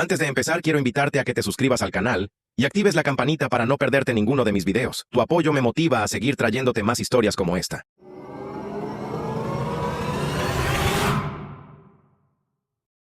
Antes de empezar, quiero invitarte a que te suscribas al canal y actives la campanita para no perderte ninguno de mis videos. Tu apoyo me motiva a seguir trayéndote más historias como esta.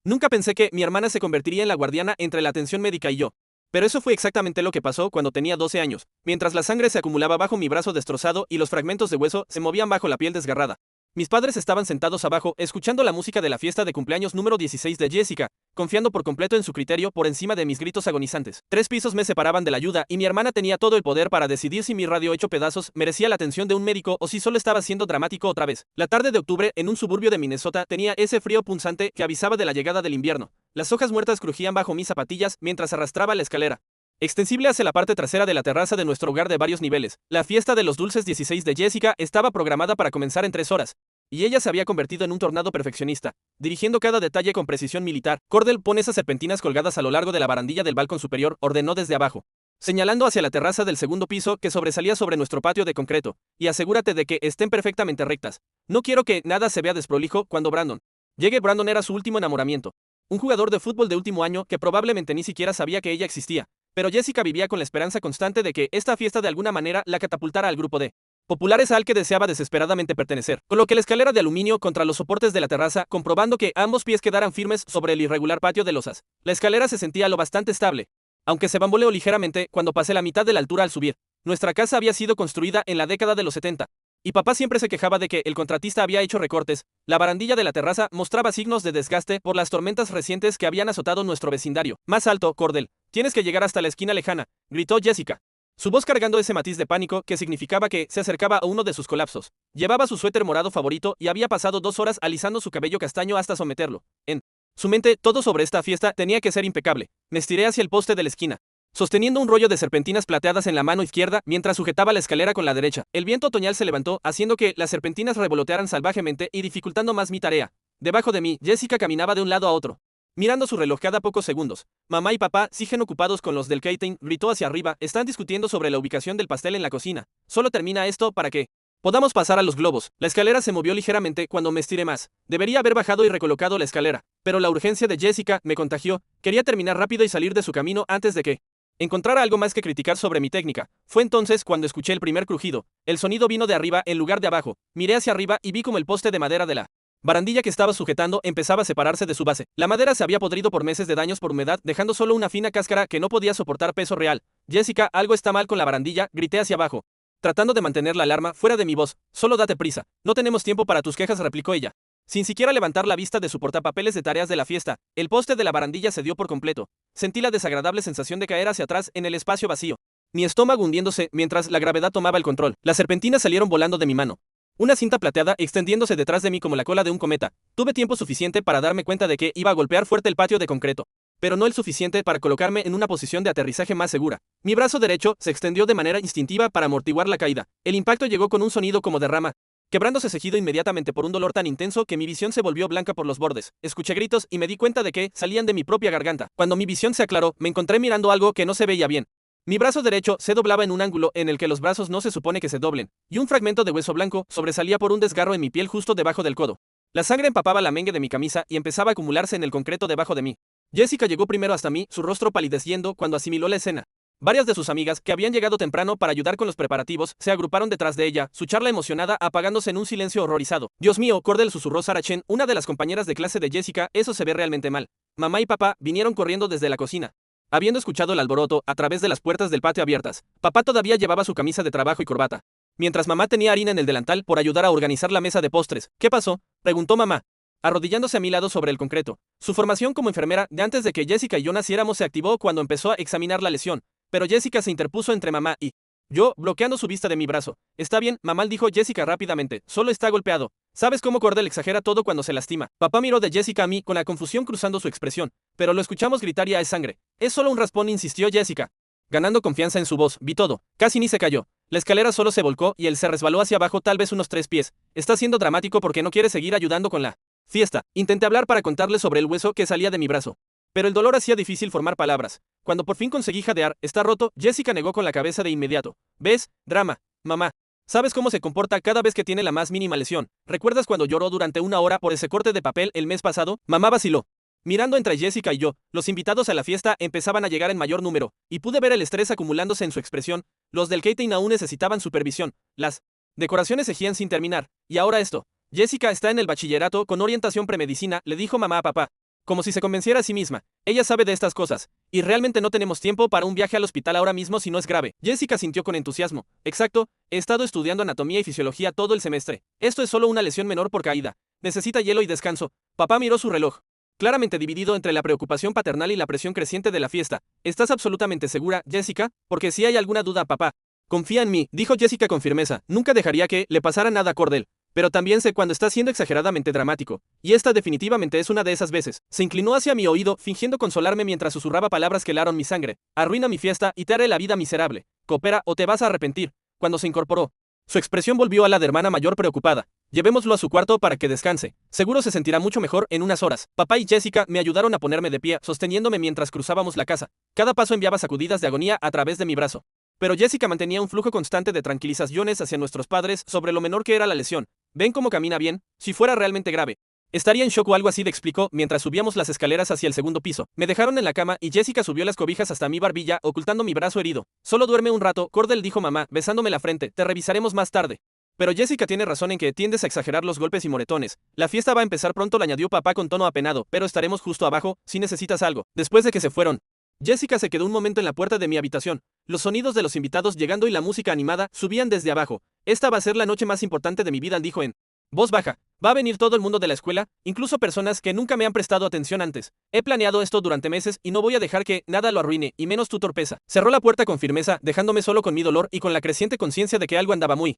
Nunca pensé que mi hermana se convertiría en la guardiana entre la atención médica y yo. Pero eso fue exactamente lo que pasó cuando tenía 12 años, mientras la sangre se acumulaba bajo mi brazo destrozado y los fragmentos de hueso se movían bajo la piel desgarrada. Mis padres estaban sentados abajo, escuchando la música de la fiesta de cumpleaños número 16 de Jessica, confiando por completo en su criterio por encima de mis gritos agonizantes. 3 pisos me separaban de la ayuda y mi hermana tenía todo el poder para decidir si mi radio hecho pedazos merecía la atención de un médico o si solo estaba siendo dramático otra vez. La tarde de octubre, en un suburbio de Minnesota, tenía ese frío punzante que avisaba de la llegada del invierno. Las hojas muertas crujían bajo mis zapatillas mientras arrastraba la escalera extensible hacia la parte trasera de la terraza de nuestro hogar de varios niveles. La fiesta de los dulces 16 de Jessica estaba programada para comenzar en 3 horas. Y ella se había convertido en un tornado perfeccionista, dirigiendo cada detalle con precisión militar. Cordell, pon esas serpentinas colgadas a lo largo de la barandilla del balcón superior, ordenó desde abajo, señalando hacia la terraza del segundo piso que sobresalía sobre nuestro patio de concreto, y asegúrate de que estén perfectamente rectas. No quiero que nada se vea desprolijo cuando Brandon llegue. Brandon era su último enamoramiento, un jugador de fútbol de último año que probablemente ni siquiera sabía que ella existía, pero Jessica vivía con la esperanza constante de que esta fiesta de alguna manera la catapultara al grupo de populares al que deseaba desesperadamente pertenecer. Coloqué la escalera de aluminio contra los soportes de la terraza, comprobando que ambos pies quedaran firmes sobre el irregular patio de losas. La escalera se sentía lo bastante estable, aunque se bamboleó ligeramente cuando pasé la mitad de la altura al subir. Nuestra casa había sido construida en la década de los 70, y papá siempre se quejaba de que el contratista había hecho recortes. La barandilla de la terraza mostraba signos de desgaste por las tormentas recientes que habían azotado nuestro vecindario. Más alto, Cordell. Tienes que llegar hasta la esquina lejana, gritó Jessica, su voz cargando ese matiz de pánico que significaba que se acercaba a uno de sus colapsos. Llevaba su suéter morado favorito y había pasado 2 horas alisando su cabello castaño hasta someterlo. En su mente, todo sobre esta fiesta tenía que ser impecable. Me estiré hacia el poste de la esquina, sosteniendo un rollo de serpentinas plateadas en la mano izquierda mientras sujetaba la escalera con la derecha. El viento otoñal se levantó, haciendo que las serpentinas revolotearan salvajemente y dificultando más mi tarea. Debajo de mí, Jessica caminaba de un lado a otro, mirando su reloj cada pocos segundos. Mamá y papá siguen ocupados con los del catering, gritó hacia arriba. Están discutiendo sobre la ubicación del pastel en la cocina. Solo termina esto para que podamos pasar a los globos. La escalera se movió ligeramente cuando me estiré más. Debería haber bajado y recolocado la escalera, pero la urgencia de Jessica me contagió. Quería terminar rápido y salir de su camino antes de que encontrara algo más que criticar sobre mi técnica. Fue entonces cuando escuché el primer crujido. El sonido vino de arriba en lugar de abajo. Miré hacia arriba y vi como el poste de madera de la barandilla que estaba sujetando empezaba a separarse de su base. La madera se había podrido por meses de daños por humedad, dejando solo una fina cáscara que no podía soportar peso real. Jessica, algo está mal con la barandilla, grité hacia abajo, tratando de mantener la alarma fuera de mi voz. Solo date prisa. No tenemos tiempo para tus quejas, replicó ella, sin siquiera levantar la vista de su portapapeles de tareas de la fiesta. El poste de la barandilla cedió por completo. Sentí la desagradable sensación de caer hacia atrás en el espacio vacío, mi estómago hundiéndose mientras la gravedad tomaba el control. Las serpentinas salieron volando de mi mano, una cinta plateada extendiéndose detrás de mí como la cola de un cometa. Tuve tiempo suficiente para darme cuenta de que iba a golpear fuerte el patio de concreto, pero no el suficiente para colocarme en una posición de aterrizaje más segura. Mi brazo derecho se extendió de manera instintiva para amortiguar la caída. El impacto llegó con un sonido como de rama, quebrándose seguido inmediatamente por un dolor tan intenso que mi visión se volvió blanca por los bordes. Escuché gritos y me di cuenta de que salían de mi propia garganta. Cuando mi visión se aclaró, me encontré mirando algo que no se veía bien. Mi brazo derecho se doblaba en un ángulo en el que los brazos no se supone que se doblen, y un fragmento de hueso blanco sobresalía por un desgarro en mi piel justo debajo del codo. La sangre empapaba la mengue de mi camisa y empezaba a acumularse en el concreto debajo de mí. Jessica llegó primero hasta mí, su rostro palideciendo cuando asimiló la escena. Varias de sus amigas, que habían llegado temprano para ayudar con los preparativos, se agruparon detrás de ella, su charla emocionada apagándose en un silencio horrorizado. Dios mío, Cordell, susurró Sarah Chen, una de las compañeras de clase de Jessica, eso se ve realmente mal. Mamá y papá vinieron corriendo desde la cocina, habiendo escuchado el alboroto a través de las puertas del patio abiertas. Papá todavía llevaba su camisa de trabajo y corbata, mientras mamá tenía harina en el delantal por ayudar a organizar la mesa de postres. ¿Qué pasó?, preguntó mamá, arrodillándose a mi lado sobre el concreto. Su formación como enfermera de antes de que Jessica y yo naciéramos se activó cuando empezó a examinar la lesión, pero Jessica se interpuso entre mamá y yo, bloqueando su vista de mi brazo. Está bien, mamá, dijo Jessica rápidamente, solo está golpeado. ¿Sabes cómo Cordell exagera todo cuando se lastima? Papá miró de Jessica a mí con la confusión cruzando su expresión, pero lo escuchamos gritar y es sangre. Es solo un raspón, insistió Jessica, ganando confianza en su voz. Vi todo. Casi ni se cayó. La escalera solo se volcó y él se resbaló hacia abajo tal vez unos 3 pies. Está siendo dramático porque no quiere seguir ayudando con la fiesta. Intenté hablar para contarle sobre el hueso que salía de mi brazo, pero el dolor hacía difícil formar palabras. Cuando por fin conseguí jadear, está roto, Jessica negó con la cabeza de inmediato. ¿Ves? Drama. Mamá. ¿Sabes cómo se comporta cada vez que tiene la más mínima lesión? ¿Recuerdas cuando lloró durante 1 hora por ese corte de papel el mes pasado? Mamá vaciló, Mirando entre Jessica y yo, los invitados a la fiesta empezaban a llegar en mayor número, y pude ver el estrés acumulándose en su expresión. Los del catering aún necesitaban supervisión. Las decoraciones seguían sin terminar. Y ahora esto. Jessica está en el bachillerato con orientación premedicina, le dijo mamá a papá. Como si se convenciera a sí misma. Ella sabe de estas cosas. Y realmente no tenemos tiempo para un viaje al hospital ahora mismo si no es grave. Jessica sintió con entusiasmo. Exacto, he estado estudiando anatomía y fisiología todo el semestre. Esto es solo una lesión menor por caída. Necesita hielo y descanso. Papá miró su reloj. Claramente dividido entre la preocupación paternal y la presión creciente de la fiesta. ¿Estás absolutamente segura, Jessica? Porque si hay alguna duda, papá. Confía en mí, dijo Jessica con firmeza. Nunca dejaría que le pasara nada a Cordell. Pero también sé cuando está siendo exageradamente dramático. Y esta definitivamente es una de esas veces. Se inclinó hacia mi oído, fingiendo consolarme mientras susurraba palabras que helaron mi sangre. Arruina mi fiesta y te haré la vida miserable. Coopera o te vas a arrepentir. Cuando se incorporó, su expresión volvió a la de hermana mayor preocupada. Llevémoslo a su cuarto para que descanse. Seguro se sentirá mucho mejor en unas horas. Papá y Jessica me ayudaron a ponerme de pie, sosteniéndome mientras cruzábamos la casa. Cada paso enviaba sacudidas de agonía a través de mi brazo. Pero Jessica mantenía un flujo constante de tranquilizaciones hacia nuestros padres sobre lo menor que era la lesión. ¿Ven cómo camina bien? Si fuera realmente grave. Estaría en shock o algo así, le explicó mientras subíamos las escaleras hacia el segundo piso. Me dejaron en la cama y Jessica subió las cobijas hasta mi barbilla, ocultando mi brazo herido. Solo duerme un rato, Cordell, dijo mamá, besándome la frente. Te revisaremos más tarde. Pero Jessica tiene razón en que tiendes a exagerar los golpes y moretones. La fiesta va a empezar pronto, le añadió papá con tono apenado, pero estaremos justo abajo, si necesitas algo. Después de que se fueron, Jessica se quedó un momento en la puerta de mi habitación. Los sonidos de los invitados llegando y la música animada subían desde abajo. Esta va a ser la noche más importante de mi vida, dijo en voz baja. Va a venir todo el mundo de la escuela, incluso personas que nunca me han prestado atención antes. He planeado esto durante meses y no voy a dejar que nada lo arruine, y menos tu torpeza. Cerró la puerta con firmeza, dejándome solo con mi dolor y con la creciente conciencia de que algo andaba muy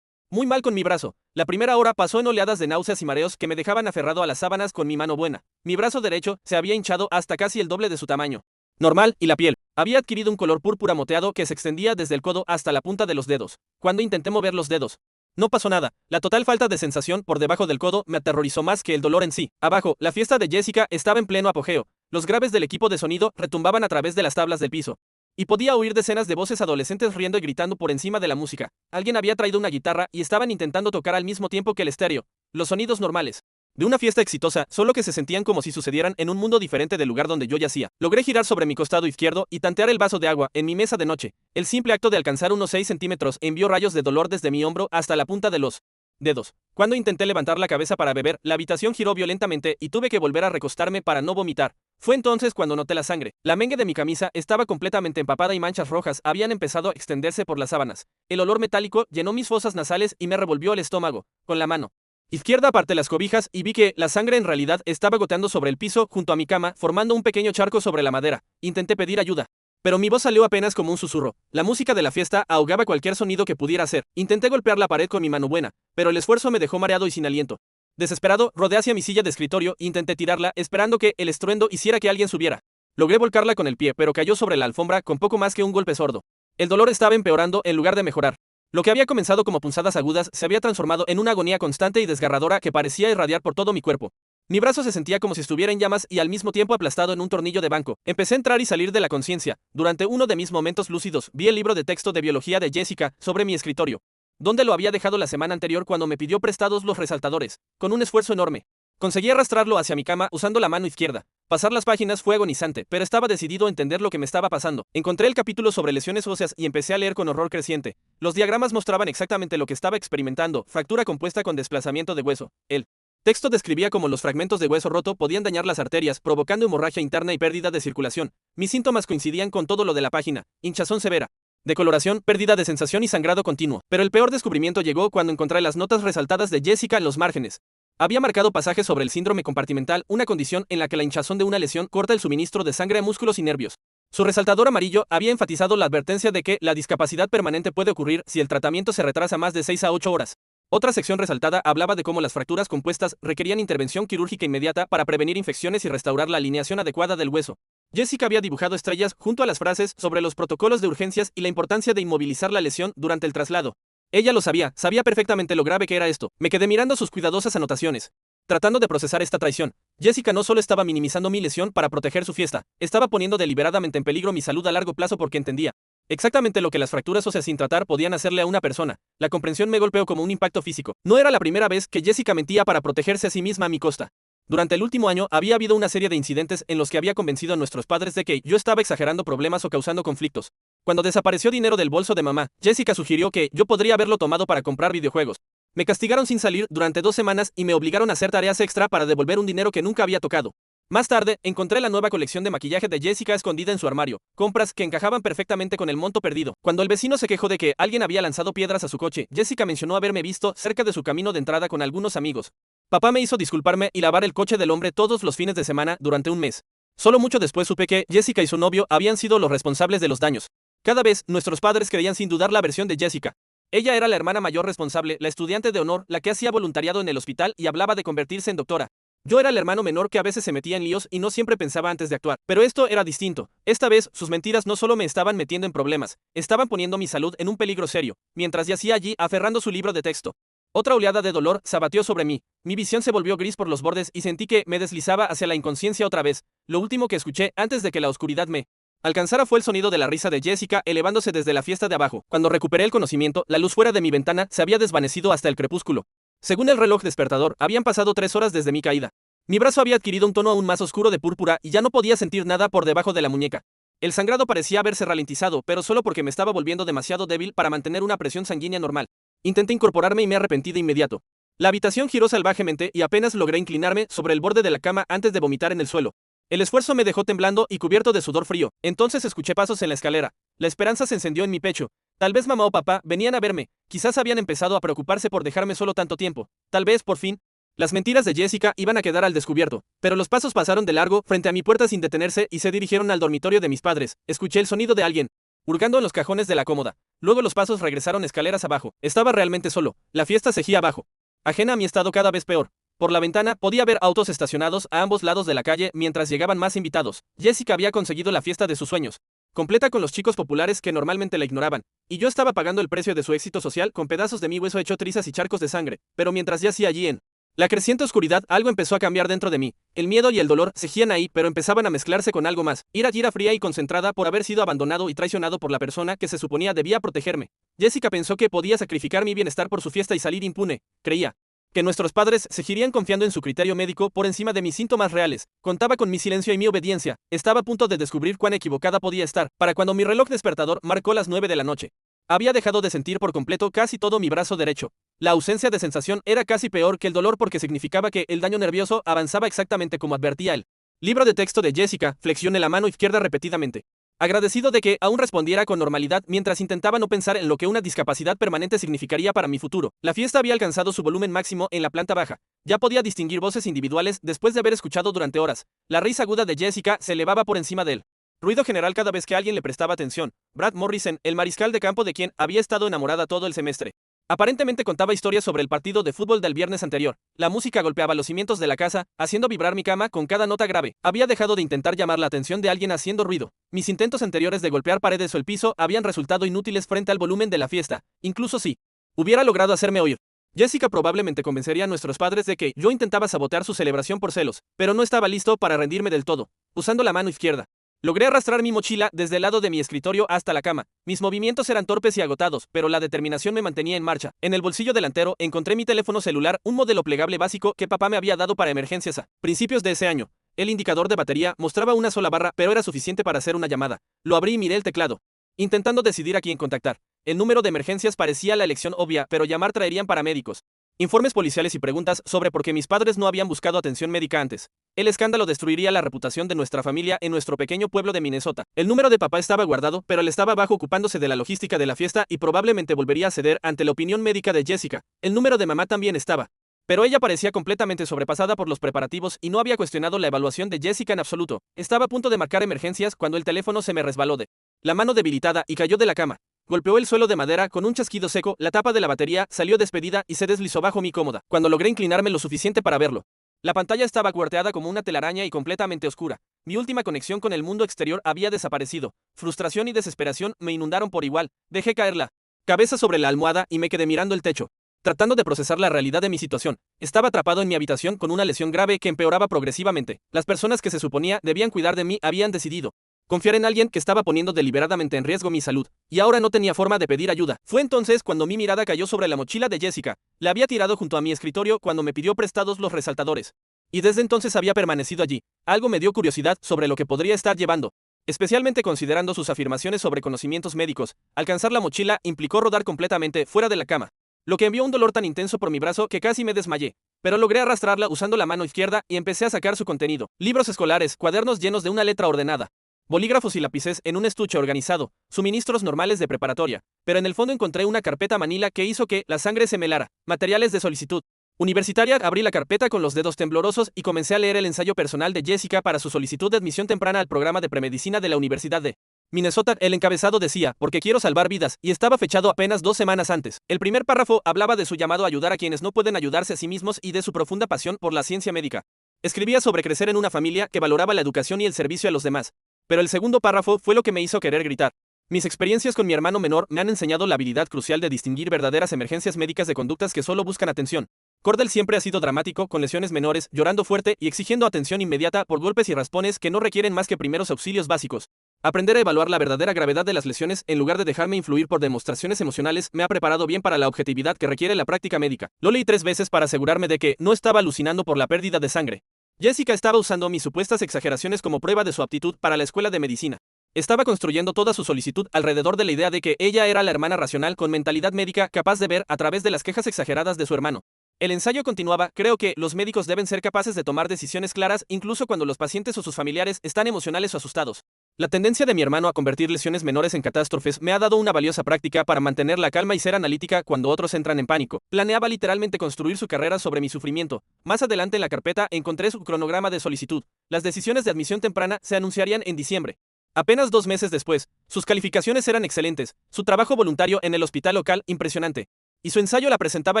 mal con mi brazo. La primera hora pasó en oleadas de náuseas y mareos que me dejaban aferrado a las sábanas con mi mano buena. Mi brazo derecho se había hinchado hasta casi el doble de su tamaño normal, y la piel había adquirido un color púrpura moteado que se extendía desde el codo hasta la punta de los dedos. Cuando intenté mover los dedos, no pasó nada. La total falta de sensación por debajo del codo me aterrorizó más que el dolor en sí. Abajo, la fiesta de Jessica estaba en pleno apogeo. Los graves del equipo de sonido retumbaban a través de las tablas del piso. Y podía oír decenas de voces adolescentes riendo y gritando por encima de la música. Alguien había traído una guitarra y estaban intentando tocar al mismo tiempo que el estéreo. Los sonidos normales de una fiesta exitosa, solo que se sentían como si sucedieran en un mundo diferente del lugar donde yo yacía. Logré girar sobre mi costado izquierdo y tantear el vaso de agua en mi mesa de noche. El simple acto de alcanzar unos 6 centímetros envió rayos de dolor desde mi hombro hasta la punta de los dedos. Cuando intenté levantar la cabeza para beber, la habitación giró violentamente y tuve que volver a recostarme para no vomitar. Fue entonces cuando noté la sangre. La mengue de mi camisa estaba completamente empapada y manchas rojas habían empezado a extenderse por las sábanas. El olor metálico llenó mis fosas nasales y me revolvió el estómago. Con la mano izquierda aparté las cobijas y vi que la sangre en realidad estaba goteando sobre el piso junto a mi cama, formando un pequeño charco sobre la madera. Intenté pedir ayuda, pero mi voz salió apenas como un susurro. La música de la fiesta ahogaba cualquier sonido que pudiera hacer. Intenté golpear la pared con mi mano buena, pero el esfuerzo me dejó mareado y sin aliento. Desesperado, rodé hacia mi silla de escritorio e intenté tirarla, esperando que el estruendo hiciera que alguien subiera. Logré volcarla con el pie, pero cayó sobre la alfombra con poco más que un golpe sordo. El dolor estaba empeorando en lugar de mejorar. Lo que había comenzado como punzadas agudas se había transformado en una agonía constante y desgarradora que parecía irradiar por todo mi cuerpo. Mi brazo se sentía como si estuviera en llamas y al mismo tiempo aplastado en un tornillo de banco. Empecé a entrar y salir de la conciencia. Durante uno de mis momentos lúcidos, vi el libro de texto de biología de Jessica sobre mi escritorio, donde lo había dejado la semana anterior cuando me pidió prestados los resaltadores. Con un esfuerzo enorme, conseguí arrastrarlo hacia mi cama usando la mano izquierda. Pasar las páginas fue agonizante, pero estaba decidido a entender lo que me estaba pasando. Encontré el capítulo sobre lesiones óseas y empecé a leer con horror creciente. Los diagramas mostraban exactamente lo que estaba experimentando: fractura compuesta con desplazamiento de hueso. El texto describía cómo los fragmentos de hueso roto podían dañar las arterias, provocando hemorragia interna y pérdida de circulación. Mis síntomas coincidían con todo lo de la página: hinchazón severa, decoloración, pérdida de sensación y sangrado continuo. Pero el peor descubrimiento llegó cuando encontré las notas resaltadas de Jessica en los márgenes. Había marcado pasajes sobre el síndrome compartimental, una condición en la que la hinchazón de una lesión corta el suministro de sangre a músculos y nervios. Su resaltador amarillo había enfatizado la advertencia de que la discapacidad permanente puede ocurrir si el tratamiento se retrasa más de 6 a 8 horas. Otra sección resaltada hablaba de cómo las fracturas compuestas requerían intervención quirúrgica inmediata para prevenir infecciones y restaurar la alineación adecuada del hueso. Jessica había dibujado estrellas junto a las frases sobre los protocolos de urgencias y la importancia de inmovilizar la lesión durante el traslado. Ella lo sabía perfectamente lo grave que era esto. Me quedé mirando sus cuidadosas anotaciones, tratando de procesar esta traición. Jessica no solo estaba minimizando mi lesión para proteger su fiesta, estaba poniendo deliberadamente en peligro mi salud a largo plazo porque entendía exactamente lo que las fracturas óseas sin tratar podían hacerle a una persona. La comprensión me golpeó como un impacto físico. No era la primera vez que Jessica mentía para protegerse a sí misma a mi costa. Durante el último año había habido una serie de incidentes en los que había convencido a nuestros padres de que yo estaba exagerando problemas o causando conflictos. Cuando desapareció dinero del bolso de mamá, Jessica sugirió que yo podría haberlo tomado para comprar videojuegos. Me castigaron sin salir durante 2 semanas y me obligaron a hacer tareas extra para devolver un dinero que nunca había tocado. Más tarde, encontré la nueva colección de maquillaje de Jessica escondida en su armario, compras que encajaban perfectamente con el monto perdido. Cuando el vecino se quejó de que alguien había lanzado piedras a su coche, Jessica mencionó haberme visto cerca de su camino de entrada con algunos amigos. Papá me hizo disculparme y lavar el coche del hombre todos los fines de semana durante un mes. Solo mucho después supe que Jessica y su novio habían sido los responsables de los daños. Cada vez, nuestros padres creían sin dudar la versión de Jessica. Ella era la hermana mayor responsable, la estudiante de honor, la que hacía voluntariado en el hospital y hablaba de convertirse en doctora. Yo era el hermano menor que a veces se metía en líos y no siempre pensaba antes de actuar. Pero esto era distinto. Esta vez, sus mentiras no solo me estaban metiendo en problemas, estaban poniendo mi salud en un peligro serio, mientras yacía allí aferrando su libro de texto. Otra oleada de dolor se abatió sobre mí. Mi visión se volvió gris por los bordes y sentí que me deslizaba hacia la inconsciencia otra vez. Lo último que escuché antes de que la oscuridad me alcanzara fue el sonido de la risa de Jessica elevándose desde la fiesta de abajo. Cuando recuperé el conocimiento, la luz fuera de mi ventana se había desvanecido hasta el crepúsculo. Según el reloj despertador, habían pasado 3 horas desde mi caída. Mi brazo había adquirido un tono aún más oscuro de púrpura y ya no podía sentir nada por debajo de la muñeca. El sangrado parecía haberse ralentizado, pero solo porque me estaba volviendo demasiado débil para mantener una presión sanguínea normal. Intenté incorporarme y me arrepentí de inmediato. La habitación giró salvajemente y apenas logré inclinarme sobre el borde de la cama antes de vomitar en el suelo. El esfuerzo me dejó temblando y cubierto de sudor frío. Entonces escuché pasos en la escalera. La esperanza se encendió en mi pecho. Tal vez mamá o papá venían a verme. Quizás habían empezado a preocuparse por dejarme solo tanto tiempo. Tal vez, por fin, las mentiras de Jessica iban a quedar al descubierto. Pero los pasos pasaron de largo frente a mi puerta sin detenerse y se dirigieron al dormitorio de mis padres. Escuché el sonido de alguien hurgando en los cajones de la cómoda. Luego los pasos regresaron escaleras abajo. Estaba realmente solo. La fiesta seguía abajo. Ajena a mi estado cada vez peor. Por la ventana podía ver autos estacionados a ambos lados de la calle mientras llegaban más invitados. Jessica había conseguido la fiesta de sus sueños, completa con los chicos populares que normalmente la ignoraban, y yo estaba pagando el precio de su éxito social con pedazos de mi hueso hecho trizas y charcos de sangre. Pero mientras yacía allí en la creciente oscuridad, algo empezó a cambiar dentro de mí. El miedo y el dolor seguían ahí, pero empezaban a mezclarse con algo más. Ira fría y concentrada por haber sido abandonado y traicionado por la persona que se suponía debía protegerme. Jessica pensó que podía sacrificar mi bienestar por su fiesta y salir impune. Creía que nuestros padres seguirían confiando en su criterio médico por encima de mis síntomas reales. Contaba con mi silencio y mi obediencia. Estaba a punto de descubrir cuán equivocada podía estar, para cuando mi reloj despertador marcó las 9 de la noche. Había dejado de sentir por completo casi todo mi brazo derecho. La ausencia de sensación era casi peor que el dolor porque significaba que el daño nervioso avanzaba exactamente como advertía el libro de texto de Jessica. Flexioné la mano izquierda repetidamente, agradecido de que aún respondiera con normalidad mientras intentaba no pensar en lo que una discapacidad permanente significaría para mi futuro. La fiesta había alcanzado su volumen máximo en la planta baja. Ya podía distinguir voces individuales después de haber escuchado durante horas. La risa aguda de Jessica se elevaba por encima de él. Ruido general cada vez que alguien le prestaba atención. Brad Morrison, el mariscal de campo de quien había estado enamorada todo el semestre, aparentemente contaba historias sobre el partido de fútbol del viernes anterior. La música golpeaba los cimientos de la casa, haciendo vibrar mi cama con cada nota grave. Había dejado de intentar llamar la atención de alguien haciendo ruido. Mis intentos anteriores de golpear paredes o el piso habían resultado inútiles frente al volumen de la fiesta, incluso si hubiera logrado hacerme oír. Jessica probablemente convencería a nuestros padres de que yo intentaba sabotear su celebración por celos, pero no estaba listo para rendirme del todo. Usando la mano izquierda, logré arrastrar mi mochila desde el lado de mi escritorio hasta la cama. Mis movimientos eran torpes y agotados, pero la determinación me mantenía en marcha. En el bolsillo delantero encontré mi teléfono celular, un modelo plegable básico que papá me había dado para emergencias a principios de ese año. El indicador de batería mostraba una sola barra, pero era suficiente para hacer una llamada. Lo abrí y miré el teclado, intentando decidir a quién contactar. El número de emergencias parecía la elección obvia, pero llamar traerían paramédicos, informes policiales y preguntas sobre por qué mis padres no habían buscado atención médica antes. El escándalo destruiría la reputación de nuestra familia en nuestro pequeño pueblo de Minnesota. El número de papá estaba guardado, pero él estaba abajo ocupándose de la logística de la fiesta y probablemente volvería a ceder ante la opinión médica de Jessica. El número de mamá también estaba, pero ella parecía completamente sobrepasada por los preparativos y no había cuestionado la evaluación de Jessica en absoluto. Estaba a punto de marcar emergencias cuando el teléfono se me resbaló de la mano debilitada y cayó de la cama. Golpeó el suelo de madera con un chasquido seco, la tapa de la batería salió despedida y se deslizó bajo mi cómoda. Cuando logré inclinarme lo suficiente para verlo, la pantalla estaba cuarteada como una telaraña y completamente oscura. Mi última conexión con el mundo exterior había desaparecido. Frustración y desesperación me inundaron por igual. Dejé caer la cabeza sobre la almohada y me quedé mirando el techo, tratando de procesar la realidad de mi situación. Estaba atrapado en mi habitación con una lesión grave que empeoraba progresivamente. Las personas que se suponía debían cuidar de mí habían decidido confiar en alguien que estaba poniendo deliberadamente en riesgo mi salud, y ahora no tenía forma de pedir ayuda. Fue entonces cuando mi mirada cayó sobre la mochila de Jessica. La había tirado junto a mi escritorio cuando me pidió prestados los resaltadores. y desde entonces había permanecido allí. Algo me dio curiosidad sobre lo que podría estar llevando, especialmente considerando sus afirmaciones sobre conocimientos médicos. Alcanzar la mochila implicó rodar completamente fuera de la cama, lo que envió un dolor tan intenso por mi brazo que casi me desmayé. Pero logré arrastrarla usando la mano izquierda y empecé a sacar su contenido. Libros escolares, cuadernos llenos de una letra ordenada, bolígrafos y lápices en un estuche organizado, suministros normales de preparatoria. Pero en el fondo encontré una carpeta manila que hizo que la sangre se me helara. Materiales de solicitud universitaria. Abrí la carpeta con los dedos temblorosos y comencé a leer el ensayo personal de Jessica para su solicitud de admisión temprana al programa de premedicina de la Universidad de Minnesota. El encabezado decía, porque quiero salvar vidas, y estaba fechado apenas 2 semanas antes. El primer párrafo hablaba de su llamado a ayudar a quienes no pueden ayudarse a sí mismos y de su profunda pasión por la ciencia médica. Escribía sobre crecer en una familia que valoraba la educación y el servicio a los demás. Pero el segundo párrafo fue lo que me hizo querer gritar. Mis experiencias con mi hermano menor me han enseñado la habilidad crucial de distinguir verdaderas emergencias médicas de conductas que solo buscan atención. Cordell siempre ha sido dramático, con lesiones menores, llorando fuerte y exigiendo atención inmediata por golpes y raspones que no requieren más que primeros auxilios básicos. Aprender a evaluar la verdadera gravedad de las lesiones en lugar de dejarme influir por demostraciones emocionales me ha preparado bien para la objetividad que requiere la práctica médica. Lo leí 3 veces para asegurarme de que no estaba alucinando por la pérdida de sangre. Jessica estaba usando mis supuestas exageraciones como prueba de su aptitud para la escuela de medicina. Estaba construyendo toda su solicitud alrededor de la idea de que ella era la hermana racional con mentalidad médica capaz de ver a través de las quejas exageradas de su hermano. El ensayo continuaba, creo que los médicos deben ser capaces de tomar decisiones claras incluso cuando los pacientes o sus familiares están emocionales o asustados. La tendencia de mi hermano a convertir lesiones menores en catástrofes me ha dado una valiosa práctica para mantener la calma y ser analítica cuando otros entran en pánico. Planeaba literalmente construir su carrera sobre mi sufrimiento. Más adelante en la carpeta encontré su cronograma de solicitud. Las decisiones de admisión temprana se anunciarían en diciembre. Apenas 2 meses después, sus calificaciones eran excelentes, su trabajo voluntario en el hospital local impresionante. Y su ensayo la presentaba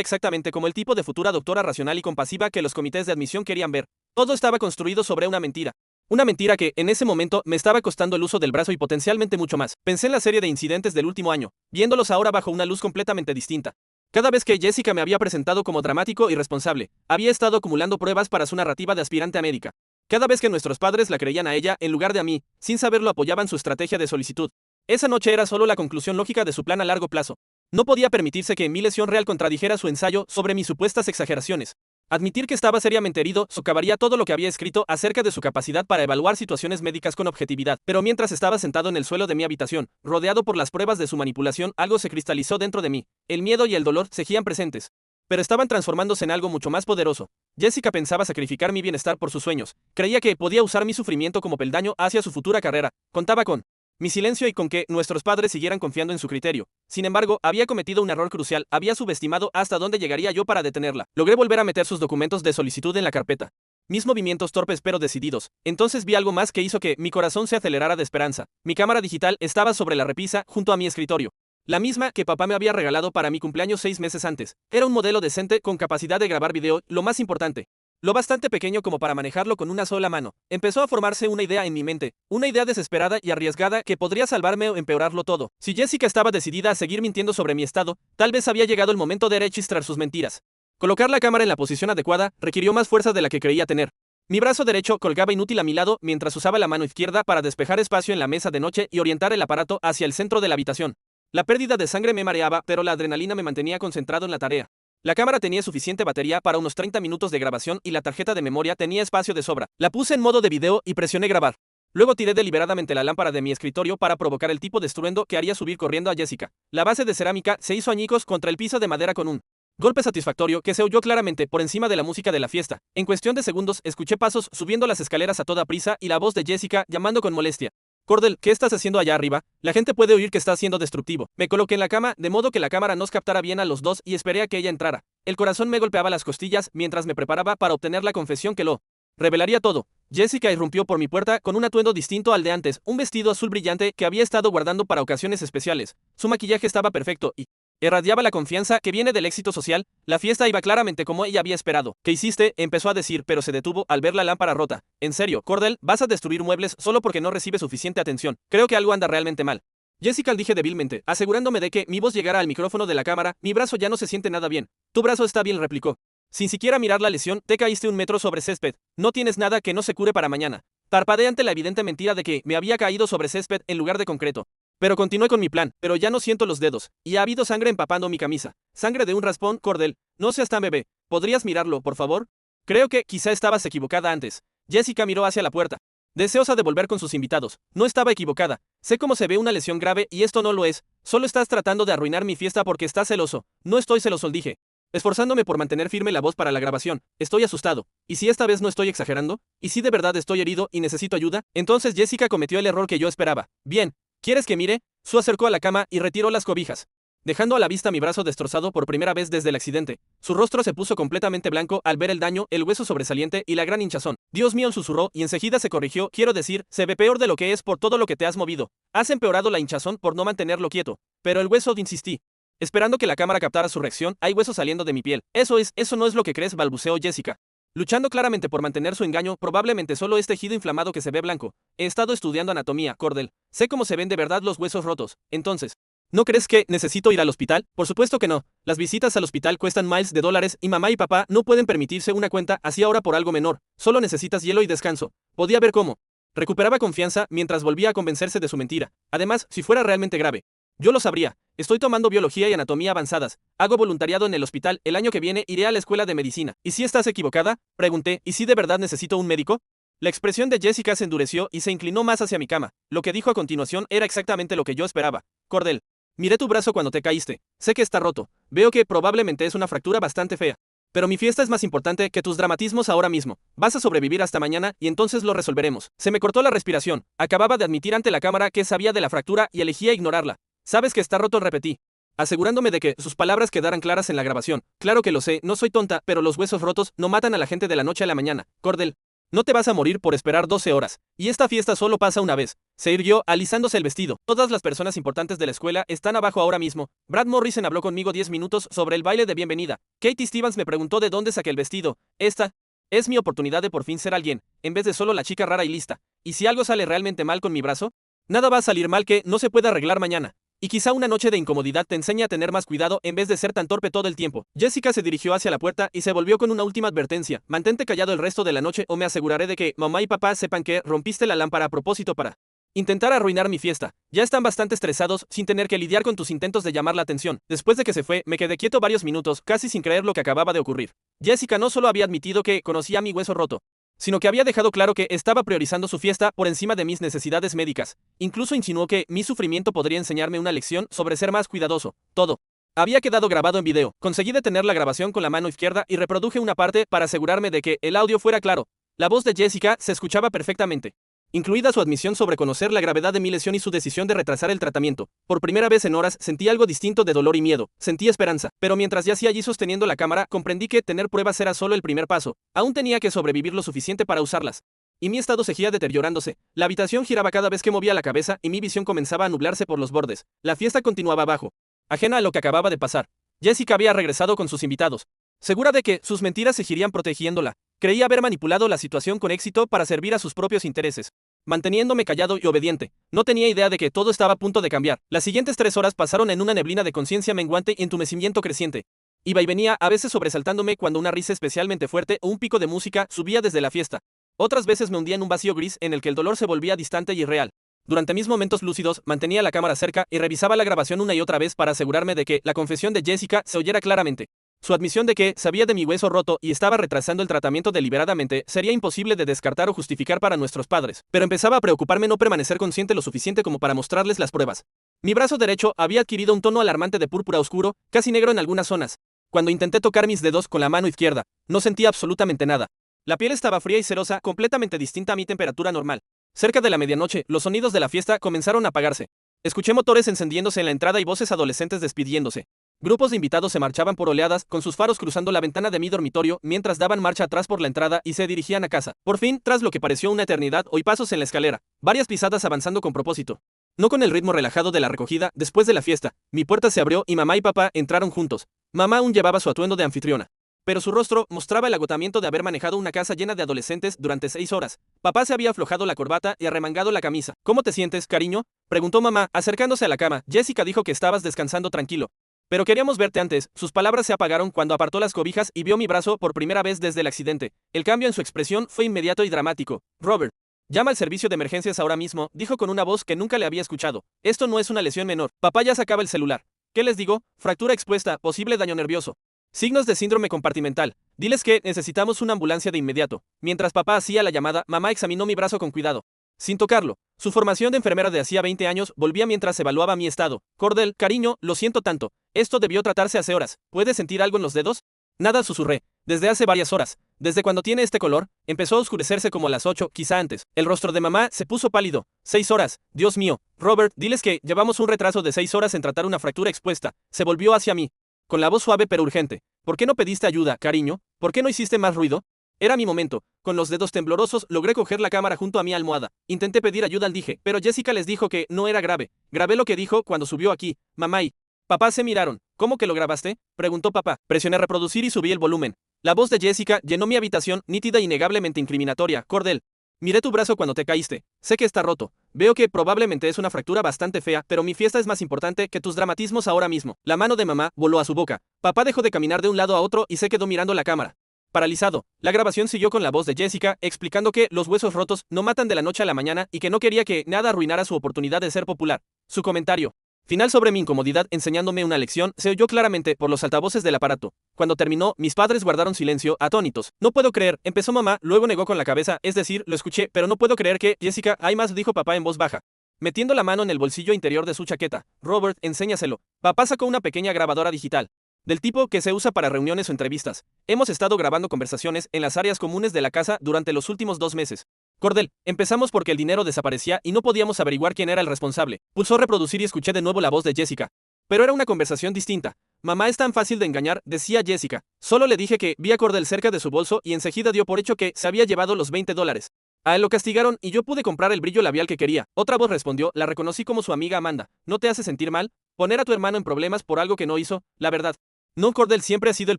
exactamente como el tipo de futura doctora racional y compasiva que los comités de admisión querían ver. Todo estaba construido sobre una mentira. Una mentira que, en ese momento, me estaba costando el uso del brazo y potencialmente mucho más. Pensé en la serie de incidentes del último año, viéndolos ahora bajo una luz completamente distinta. Cada vez que Jessica me había presentado como dramático y responsable, había estado acumulando pruebas para su narrativa de aspirante a médica. Cada vez que nuestros padres la creían a ella en lugar de a mí, sin saberlo apoyaban su estrategia de solicitud. Esa noche era solo la conclusión lógica de su plan a largo plazo. No podía permitirse que mi lesión real contradijera su ensayo sobre mis supuestas exageraciones. Admitir que estaba seriamente herido socavaría todo lo que había escrito acerca de su capacidad para evaluar situaciones médicas con objetividad. Pero mientras estaba sentado en el suelo de mi habitación, rodeado por las pruebas de su manipulación, algo se cristalizó dentro de mí. El miedo y el dolor seguían presentes, pero estaban transformándose en algo mucho más poderoso. Jessica pensaba sacrificar mi bienestar por sus sueños. Creía que podía usar mi sufrimiento como peldaño hacia su futura carrera. Contaba con mi silencio y con que nuestros padres siguieran confiando en su criterio. Sin embargo, había cometido un error crucial, había subestimado hasta dónde llegaría yo para detenerla. Logré volver a meter sus documentos de solicitud en la carpeta. Mis movimientos torpes pero decididos. Entonces vi algo más que hizo que mi corazón se acelerara de esperanza. Mi cámara digital estaba sobre la repisa, junto a mi escritorio. La misma que papá me había regalado para mi cumpleaños 6 meses antes. Era un modelo decente con capacidad de grabar video, lo más importante, lo bastante pequeño como para manejarlo con una sola mano. Empezó a formarse una idea en mi mente, una idea desesperada y arriesgada que podría salvarme o empeorarlo todo. Si Jessica estaba decidida a seguir mintiendo sobre mi estado, tal vez había llegado el momento de registrar sus mentiras. Colocar la cámara en la posición adecuada requirió más fuerza de la que creía tener. Mi brazo derecho colgaba inútil a mi lado mientras usaba la mano izquierda para despejar espacio en la mesa de noche y orientar el aparato hacia el centro de la habitación. La pérdida de sangre me mareaba, pero la adrenalina me mantenía concentrado en la tarea. La cámara tenía suficiente batería para unos 30 minutos de grabación y la tarjeta de memoria tenía espacio de sobra. La puse en modo de video y presioné grabar. Luego tiré deliberadamente la lámpara de mi escritorio para provocar el tipo de estruendo que haría subir corriendo a Jessica. La base de cerámica se hizo añicos contra el piso de madera con un golpe satisfactorio que se oyó claramente por encima de la música de la fiesta. En cuestión de segundos escuché pasos subiendo las escaleras a toda prisa y la voz de Jessica llamando con molestia. Cordell, ¿qué estás haciendo allá arriba? La gente puede oír que estás siendo destructivo. Me coloqué en la cama, de modo que la cámara nos captara bien a los dos y esperé a que ella entrara. El corazón me golpeaba las costillas mientras me preparaba para obtener la confesión que lo revelaría todo. Jessica irrumpió por mi puerta con un atuendo distinto al de antes, un vestido azul brillante que había estado guardando para ocasiones especiales. Su maquillaje estaba perfecto y irradiaba la confianza que viene del éxito social. La fiesta iba claramente como ella había esperado. ¿Qué hiciste? Empezó a decir, pero se detuvo al ver la lámpara rota. En serio, Cordell, vas a destruir muebles solo porque no recibe suficiente atención. Creo que algo anda realmente mal. Jessica, dije débilmente, asegurándome de que mi voz llegara al micrófono de la cámara. Mi brazo ya no se siente nada bien. Tu brazo está bien, replicó. Sin siquiera mirar la lesión, te caíste 1 metro sobre césped. No tienes nada que no se cure para mañana. Parpadeé ante la evidente mentira de que me había caído sobre césped en lugar de concreto. Pero continué con mi plan, pero ya no siento los dedos, y ha habido sangre empapando mi camisa. Sangre de un raspón, Cordell. No seas tan bebé. ¿Podrías mirarlo, por favor? Creo que quizá estabas equivocada antes. Jessica miró hacia la puerta, deseosa de volver con sus invitados. No estaba equivocada. Sé cómo se ve una lesión grave y esto no lo es. Solo estás tratando de arruinar mi fiesta porque estás celoso. No estoy celoso, dije, esforzándome por mantener firme la voz para la grabación. Estoy asustado. ¿Y si esta vez no estoy exagerando? ¿Y si de verdad estoy herido y necesito ayuda? Entonces Jessica cometió el error que yo esperaba. Bien, ¿quieres que mire? Sue acercó a la cama y retiró las cobijas, dejando a la vista mi brazo destrozado por primera vez desde el accidente. Su rostro se puso completamente blanco al ver el daño, el hueso sobresaliente y la gran hinchazón. Dios mío, susurró y enseguida se corrigió. Quiero decir, se ve peor de lo que es por todo lo que te has movido. Has empeorado la hinchazón por no mantenerlo quieto. Pero el hueso, insistí, esperando que la cámara captara su reacción. Hay hueso saliendo de mi piel. Eso no es lo que crees, balbuceó Jessica, luchando claramente por mantener su engaño. Probablemente solo es tejido inflamado que se ve blanco. He estado estudiando anatomía, Cordell. Sé cómo se ven de verdad los huesos rotos. Entonces, ¿no crees que necesito ir al hospital? Por supuesto que no. Las visitas al hospital cuestan miles de dólares y mamá y papá no pueden permitirse una cuenta así ahora por algo menor. Solo necesitas hielo y descanso. Podía ver cómo recuperaba confianza mientras volvía a convencerse de su mentira. Además, si fuera realmente grave, yo lo sabría. Estoy tomando biología y anatomía avanzadas. Hago voluntariado en el hospital. El año que viene iré a la escuela de medicina. ¿Y si estás equivocada? Pregunté. ¿Y si de verdad necesito un médico? La expresión de Jessica se endureció y se inclinó más hacia mi cama. Lo que dijo a continuación era exactamente lo que yo esperaba. Cordell, miré tu brazo cuando te caíste. Sé que está roto. Veo que probablemente es una fractura bastante fea. Pero mi fiesta es más importante que tus dramatismos ahora mismo. Vas a sobrevivir hasta mañana y entonces lo resolveremos. Se me cortó la respiración. Acababa de admitir ante la cámara que sabía de la fractura y elegía ignorarla. Sabes que está roto, repetí, asegurándome de que sus palabras quedaran claras en la grabación. Claro que lo sé, no soy tonta, pero los huesos rotos no matan a la gente de la noche a la mañana. Cordell, no te vas a morir por esperar 12 horas. Y esta fiesta solo pasa una vez. Se irguió, alisándose el vestido. Todas las personas importantes de la escuela están abajo ahora mismo. Brad Morrison habló conmigo 10 minutos sobre el baile de bienvenida. Katie Stevens me preguntó de dónde saqué el vestido. Esta es mi oportunidad de por fin ser alguien, en vez de solo la chica rara y lista. ¿Y si algo sale realmente mal con mi brazo? Nada va a salir mal que no se pueda arreglar mañana. Y quizá una noche de incomodidad te enseñe a tener más cuidado en vez de ser tan torpe todo el tiempo. Jessica se dirigió hacia la puerta y se volvió con una última advertencia. Mantente callado el resto de la noche o me aseguraré de que mamá y papá sepan que rompiste la lámpara a propósito para intentar arruinar mi fiesta. Ya están bastante estresados sin tener que lidiar con tus intentos de llamar la atención. Después de que se fue, me quedé quieto varios minutos, casi sin creer lo que acababa de ocurrir. Jessica no solo había admitido que conocía mi hueso roto, sino que había dejado claro que estaba priorizando su fiesta por encima de mis necesidades médicas. Incluso insinuó que mi sufrimiento podría enseñarme una lección sobre ser más cuidadoso. Todo había quedado grabado en video. Conseguí detener la grabación con la mano izquierda y reproduje una parte para asegurarme de que el audio fuera claro. La voz de Jessica se escuchaba perfectamente, incluida su admisión sobre conocer la gravedad de mi lesión y su decisión de retrasar el tratamiento. Por primera vez en horas sentí algo distinto de dolor y miedo. Sentí esperanza, pero mientras yacía allí sosteniendo la cámara, comprendí que tener pruebas era solo el primer paso. Aún tenía que sobrevivir lo suficiente para usarlas. Y mi estado seguía deteriorándose. La habitación giraba cada vez que movía la cabeza y mi visión comenzaba a nublarse por los bordes. La fiesta continuaba abajo, ajena a lo que acababa de pasar. Jessica había regresado con sus invitados, segura de que sus mentiras seguirían protegiéndola. Creía haber manipulado la situación con éxito para servir a sus propios intereses, manteniéndome callado y obediente. No tenía idea de que todo estaba a punto de cambiar. Las siguientes 3 horas pasaron en una neblina de conciencia menguante y entumecimiento creciente. Iba y venía, a veces sobresaltándome cuando una risa especialmente fuerte o un pico de música subía desde la fiesta. Otras veces me hundía en un vacío gris en el que el dolor se volvía distante y irreal. Durante mis momentos lúcidos, mantenía la cámara cerca y revisaba la grabación una y otra vez para asegurarme de que la confesión de Jessica se oyera claramente. Su admisión de que sabía de mi hueso roto y estaba retrasando el tratamiento deliberadamente sería imposible de descartar o justificar para nuestros padres, pero empezaba a preocuparme no permanecer consciente lo suficiente como para mostrarles las pruebas. Mi brazo derecho había adquirido un tono alarmante de púrpura oscuro, casi negro en algunas zonas. Cuando intenté tocar mis dedos con la mano izquierda, no sentía absolutamente nada. La piel estaba fría y cerosa, completamente distinta a mi temperatura normal. Cerca de la medianoche, los sonidos de la fiesta comenzaron a apagarse. Escuché motores encendiéndose en la entrada y voces adolescentes despidiéndose. Grupos de invitados se marchaban por oleadas, con sus faros cruzando la ventana de mi dormitorio, mientras daban marcha atrás por la entrada y se dirigían a casa. Por fin, tras lo que pareció una eternidad, oí pasos en la escalera, varias pisadas avanzando con propósito. No con el ritmo relajado de la recogida. Después de la fiesta, mi puerta se abrió y mamá y papá entraron juntos. Mamá aún llevaba su atuendo de anfitriona, pero su rostro mostraba el agotamiento de haber manejado una casa llena de adolescentes durante 6 horas. Papá se había aflojado la corbata y arremangado la camisa. ¿Cómo te sientes, cariño?, preguntó mamá, acercándose a la cama. Jessica dijo que estabas descansando tranquilo, pero queríamos verte antes. Sus palabras se apagaron cuando apartó las cobijas y vio mi brazo por primera vez desde el accidente. El cambio en su expresión fue inmediato y dramático. Robert, llama al servicio de emergencias ahora mismo, dijo con una voz que nunca le había escuchado. Esto no es una lesión menor. Papá ya sacaba el celular. ¿Qué les digo? Fractura expuesta, posible daño nervioso. Signos de síndrome compartimental. Diles que necesitamos una ambulancia de inmediato. Mientras papá hacía la llamada, mamá examinó mi brazo con cuidado. Sin tocarlo. Su formación de enfermera de hacía 20 años volvía mientras evaluaba mi estado. Cordell, cariño, lo siento tanto. Esto debió tratarse hace horas. ¿Puedes sentir algo en los dedos? Nada, susurré. Desde hace varias horas. Desde cuando tiene este color, empezó a oscurecerse como a las 8, quizá antes. El rostro de mamá se puso pálido. 6 horas. Dios mío. Robert, diles que llevamos un retraso de 6 horas en tratar una fractura expuesta. Se volvió hacia mí. Con la voz suave pero urgente. ¿Por qué no pediste ayuda, cariño? ¿Por qué no hiciste más ruido? Era mi momento. Con los dedos temblorosos logré coger la cámara junto a mi almohada. Intenté pedir ayuda al dije, pero Jessica les dijo que no era grave. Grabé lo que dijo cuando subió aquí. Mamá y papá se miraron. ¿Cómo que lo grabaste? Preguntó papá. Presioné reproducir y subí el volumen. La voz de Jessica llenó mi habitación, nítida e innegablemente incriminatoria. Cordell, miré tu brazo cuando te caíste. Sé que está roto. Veo que probablemente es una fractura bastante fea, pero mi fiesta es más importante que tus dramatismos ahora mismo. La mano de mamá voló a su boca. Papá dejó de caminar de un lado a otro y se quedó mirando la cámara. Paralizado, la grabación siguió con la voz de Jessica, explicando que los huesos rotos no matan de la noche a la mañana y que no quería que nada arruinara su oportunidad de ser popular. Su comentario final sobre mi incomodidad enseñándome una lección se oyó claramente por los altavoces del aparato. Cuando terminó, mis padres guardaron silencio, atónitos. No puedo creer, empezó mamá, luego negó con la cabeza, es decir, lo escuché, pero no puedo creer que, Jessica, hay más, dijo papá en voz baja, metiendo la mano en el bolsillo interior de su chaqueta. Robert, enséñaselo. Papá sacó una pequeña grabadora digital. Del tipo que se usa para reuniones o entrevistas. Hemos estado grabando conversaciones en las áreas comunes de la casa durante los últimos 2 meses. Cordell, empezamos porque el dinero desaparecía y no podíamos averiguar quién era el responsable. Pulsó reproducir y escuché de nuevo la voz de Jessica. Pero era una conversación distinta. Mamá es tan fácil de engañar, decía Jessica. Solo le dije que vi a Cordell cerca de su bolso y enseguida dio por hecho que se había llevado los $20. A él lo castigaron y yo pude comprar el brillo labial que quería. Otra voz respondió, la reconocí como su amiga Amanda. ¿No te hace sentir mal? Poner a tu hermano en problemas por algo que no hizo, la verdad. No, Cordell siempre ha sido el